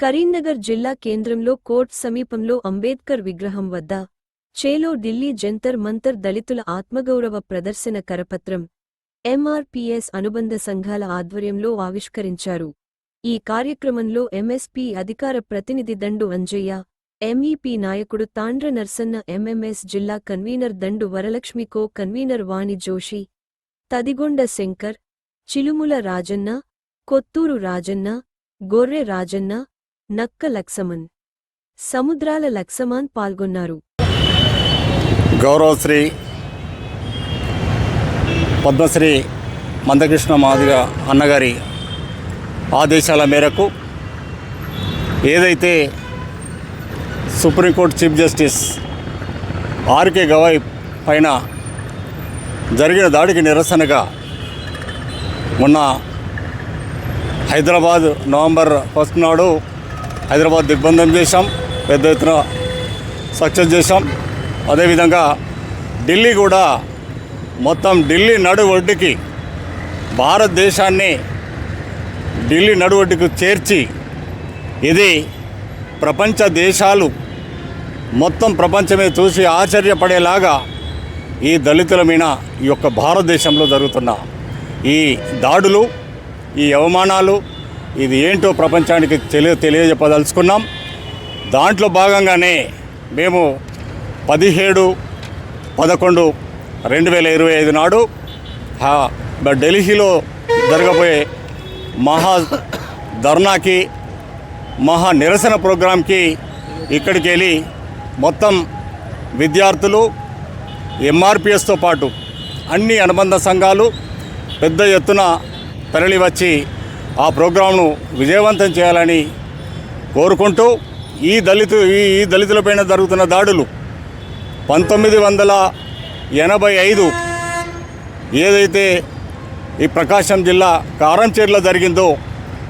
కరీంనగర్ జిల్లా కేంద్రంలో కోర్ట్ సమీపంలో అంబేద్కర్ విగ్రహం వద్ద చేలో ఢిల్లీ జంతర్ మంతర్ దళితుల ఆత్మగౌరవ ప్రదర్శన కరపత్రం ఎంఆర్పీఎస్ అనుబంధ సంఘాల ఆధ్వర్యంలో ఆవిష్కరించారు. ఈ కార్యక్రమంలో ఎంఎస్పీ అధికార ప్రతినిధి దండు అంజయ్య, ఎంఈపీ నాయకుడు తాండ్ర నర్సన్న, ఎంఎంఎస్ జిల్లా కన్వీనర్ దండు వరలక్ష్మి, కో కన్వీనర్ వాణి జోషి, తదిగొండ శంకర్, చిలుముల రాజన్న, కొత్తూరు రాజన్న, గొర్రె రాజన్న, నక్క లక్సమన్, సముద్రాల లక్సమాన్ పాల్గొన్నారు. గౌరవశ్రీ పద్మశ్రీ మందకృష్ణ మాదిగ అన్నగారి ఆదేశాల మేరకు ఏదైతే supreme court chief justice R K Gavai పైన జరిగిన దాడికి నిరసనగా మొన్న హైదరాబాద్ నవంబర్ 1 నాడు హైదరాబాద్ దిగ్బంధం చేశాం, పెద్ద ఎత్తున సక్సెస్ చేశాం. అదేవిధంగా ఢిల్లీ కూడా మొత్తం ఢిల్లీ నడు ఒడ్డుకి, భారతదేశాన్ని ఢిల్లీ నడు ఒడ్డుకు చేర్చి ఇది ప్రపంచ దేశాలు మొత్తం ప్రపంచమే చూసి ఆశ్చర్యపడేలాగా ఈ దళితుల మీద ఈ యొక్క భారతదేశంలో జరుగుతున్న ఈ దాడులు, ఈ అవమానాలు, ఇది ఏంటో ప్రపంచానికి తెలియజెప్పదలుచుకున్నాం. దాంట్లో భాగంగానే మేము 17/11/2025 నాడు ఢిల్లీలో జరగబోయే మహా ధర్నాకి, మహా నిరసన ప్రోగ్రాంకి ఇక్కడికి వెళ్ళి మొత్తం విద్యార్థులు, ఎంఆర్పిఎస్తో పాటు అన్ని అనుబంధ సంఘాలు పెద్ద ఎత్తున తరలి వచ్చి ఆ ప్రోగ్రాంను విజయవంతం చేయాలని కోరుకుంటూ ఈ దళితులపైన జరుగుతున్న దాడులు 1985 ఏదైతే ఈ ప్రకాశం జిల్లా కారంచేర్లో జరిగిందో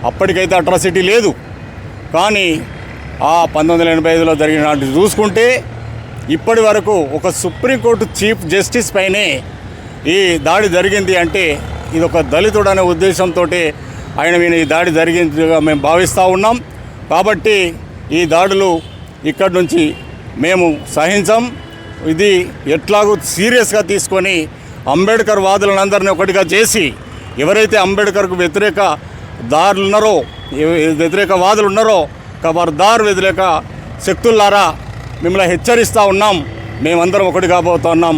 అప్పటికైతే అట్రాసిటీ లేదు, కానీ ఆ 1985లో జరిగిన చూసుకుంటే ఇప్పటి వరకు ఒక సుప్రీంకోర్టు చీఫ్ జస్టిస్ పైనే ఈ దాడి జరిగింది అంటే ఇది ఒక దళితుడు అనే ఉద్దేశంతో ఆయన మీద ఈ దాడి జరిగిందిగా మేము భావిస్తూ ఉన్నాం. కాబట్టి ఈ దాడులు ఇక్కడి నుంచి మేము సహించాం. ఇది ఎట్లాగూ సీరియస్గా తీసుకొని అంబేద్కర్ వాదులందరినీ ఒకటిగా చేసి ఎవరైతే అంబేద్కర్కు వ్యతిరేక వాదులు ఉన్నారో ఖబర్దార్, వ్యతిరేక శక్తులారా మిమ్మల్ని హెచ్చరిస్తూ ఉన్నాం. మేమందరం ఒకటి కాబోతున్నాం.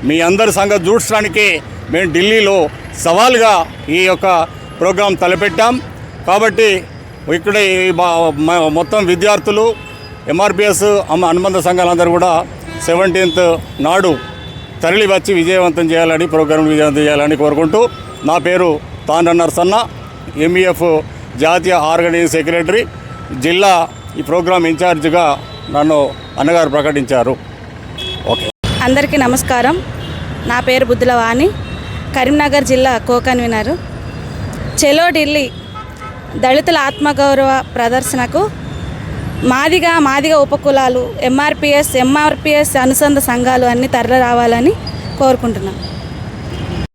మీ అందరి సంగతి చూడటానికి మేము ఢిల్లీలో సవాల్గా ఈ యొక్క ప్రోగ్రాం తలపెట్టాం. కాబట్టి ఇక్కడ మొత్తం విద్యార్థులు, ఎంఆర్పిఎస్ అనుబంధ సంఘాలందరూ కూడా 17th నాడు తరలి వచ్చి విజయవంతం చేయాలని, ప్రోగ్రాం విజయవంతం చేయాలని కోరుకుంటూ, నా పేరు తాండ్ర నర్సన్న, ఎంఈఎఫ్ జాతీయ ఆర్గనైజింగ్ సెక్రటరీ, జిల్లా ఈ ప్రోగ్రాం ఇన్ఛార్జిగా నన్ను అన్నగారు ప్రకటించారు. ఓకే, అందరికీ నమస్కారం. నా పేరు బుద్ధుల వాణి, కరీంనగర్ జిల్లా కో కన్వీనరు. చెలో ఢిల్లీ దళితుల ఆత్మగౌరవ ప్రదర్శనకు మాదిగ ఉపకులాలు, ఎంఆర్పిఎస్ అనుబంధ సంఘాలు అన్నీ తరలి రావాలని కోరుకుంటున్నాం.